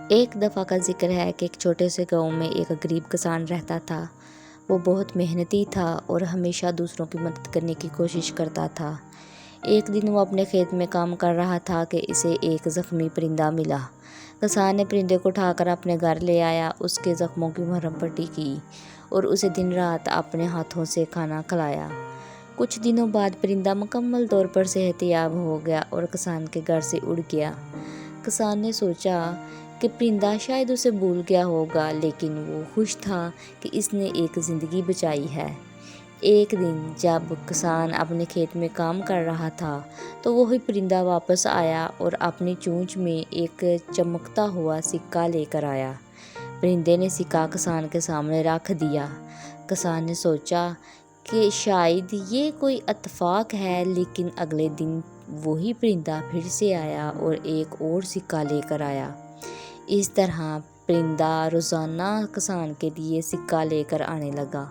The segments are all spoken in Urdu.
ایک دفعہ کا ذکر ہے کہ ایک چھوٹے سے گاؤں میں ایک غریب کسان رہتا تھا۔ وہ بہت محنتی تھا اور ہمیشہ دوسروں کی مدد کرنے کی کوشش کرتا تھا۔ ایک دن وہ اپنے کھیت میں کام کر رہا تھا کہ اسے ایک زخمی پرندہ ملا۔ کسان نے پرندے کو اٹھا کر اپنے گھر لے آیا، اس کے زخموں کی مرہم پٹی کی اور اسے دن رات اپنے ہاتھوں سے کھانا کھلایا۔ کچھ دنوں بعد پرندہ مکمل طور پر صحت یاب ہو گیا اور کسان کے گھر سے اڑ گیا۔ کسان نے سوچا کہ پرندہ شاید اسے بھول گیا ہوگا، لیکن وہ خوش تھا کہ اس نے ایک زندگی بچائی ہے۔ ایک دن جب کسان اپنے کھیت میں کام کر رہا تھا تو وہی پرندہ واپس آیا اور اپنی چونچ میں ایک چمکتا ہوا سکہ لے کر آیا۔ پرندے نے سکہ کسان کے سامنے رکھ دیا۔ کسان نے سوچا کہ شاید یہ کوئی اتفاق ہے، لیکن اگلے دن وہی پرندہ پھر سے آیا اور ایک اور سکہ لے کر آیا۔ اس طرح پرندہ روزانہ کسان کے لیے سکہ لے کر آنے لگا۔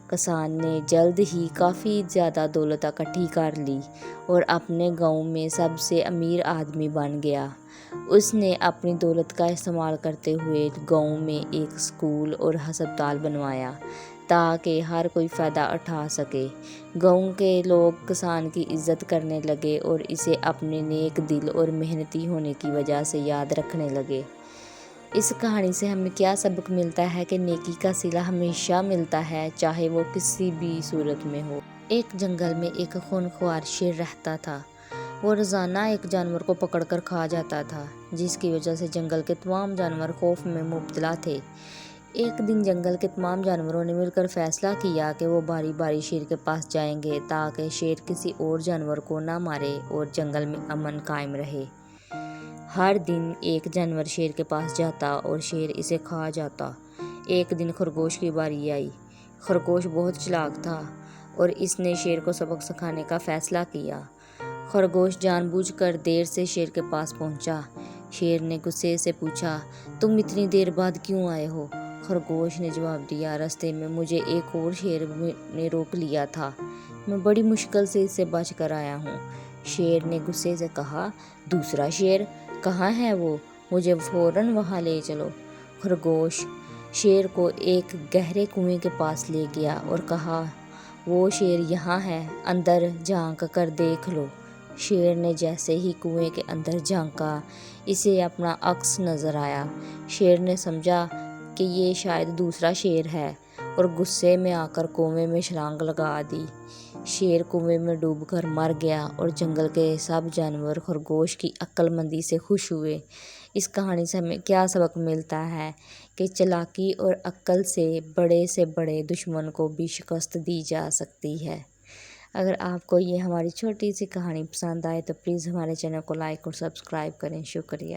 کسان نے جلد ہی کافی زیادہ دولت اکٹھی کر لی اور اپنے گاؤں میں سب سے امیر آدمی بن گیا۔ اس نے اپنی دولت کا استعمال کرتے ہوئے گاؤں میں ایک اسکول اور ہسپتال بنوایا تاکہ ہر کوئی فائدہ اٹھا سکے۔ گاؤں کے لوگ کسان کی عزت کرنے لگے اور اسے اپنے نیک دل اور محنتی ہونے کی وجہ سے یاد رکھنے لگے۔ اس کہانی سے ہمیں کیا سبق ملتا ہے کہ نیکی کا صلہ ہمیشہ ملتا ہے، چاہے وہ کسی بھی صورت میں ہو۔ ایک جنگل میں ایک خونخوار شیر رہتا تھا۔ وہ روزانہ ایک جانور کو پکڑ کر کھا جاتا تھا، جس کی وجہ سے جنگل کے تمام جانور خوف میں مبتلا تھے۔ ایک دن جنگل کے تمام جانوروں نے مل کر فیصلہ کیا کہ وہ باری باری شیر کے پاس جائیں گے تاکہ شیر کسی اور جانور کو نہ مارے اور جنگل میں امن قائم رہے۔ ہر دن ایک جانور شیر کے پاس جاتا اور شیر اسے کھا جاتا۔ ایک دن خرگوش کی باری آئی۔ خرگوش بہت چالاک تھا اور اس نے شیر کو سبق سکھانے کا فیصلہ کیا۔ خرگوش جان بوجھ کر دیر سے شیر کے پاس پہنچا۔ شیر نے غصے سے پوچھا، تم اتنی دیر بعد کیوں آئے ہو؟ خرگوش نے جواب دیا، راستے میں مجھے ایک اور شیر نے روک لیا تھا، میں بڑی مشکل سے اس سے بچ کر آیا ہوں۔ شیر نے غصے سے کہا، دوسرا شیر کہاں ہے وہ؟ مجھے فوراً وہاں لے چلو۔ خرگوش شیر کو ایک گہرے کنویں کے پاس لے گیا اور کہا، وہ شیر یہاں ہے، اندر جھانک کر دیکھ لو۔ شیر نے جیسے ہی کنویں کے اندر جھانکا، اسے اپنا عکس نظر آیا۔ شیر نے سمجھا کہ یہ شاید دوسرا شیر ہے اور غصے میں آ کر کنویں میں چھلانگ لگا دی۔ شیر کنویں میں ڈوب کر مر گیا اور جنگل کے سب جانور خرگوش کی عقل مندی سے خوش ہوئے۔ اس کہانی سے ہمیں کیا سبق ملتا ہے کہ چالاکی اور عقل سے بڑے دشمن کو بھی شکست دی جا سکتی ہے۔ اگر آپ کو یہ ہماری چھوٹی سی کہانی پسند آئے تو پلیز ہمارے چینل کو لائک اور سبسکرائب کریں۔ شکریہ۔